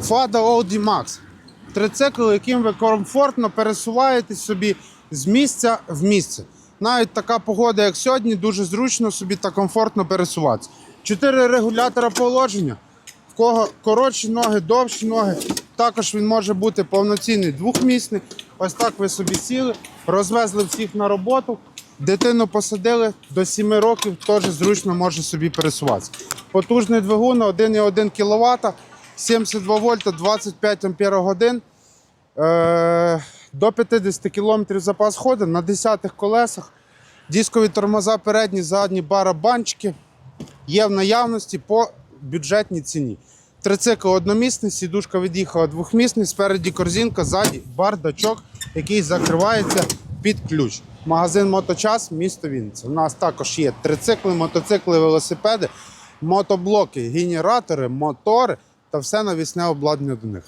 Fada Audi Max. Трицикл, яким ви комфортно пересуваєтесь собі з місця в місце. Навіть така погода, як сьогодні, дуже зручно собі та комфортно пересуватися. 4 регулятора положення. В кого коротші ноги, довші ноги. Також він може бути повноцінний двохмісний. Ось так ви собі сіли, розвезли всіх на роботу. Дитину посадили, до 7 років теж зручно може собі пересуватися. Потужний двигун, 1,1 кВт, 72 вольта, 25 ампер-годин. До 50 км запас ходу на 10-х колесах. Дискові тормоза передні, задні, барабанчики є в наявності по бюджетній ціні. Трицикл одномісний, сідушка від'їхала двохмісний, спереді корзинка, ззаді бардачок, який закривається під ключ. Магазин «Моточас», місто Вінниця. У нас також є трицикли, мотоцикли, велосипеди, мотоблоки, генератори, мотори та все навісне обладнання до них.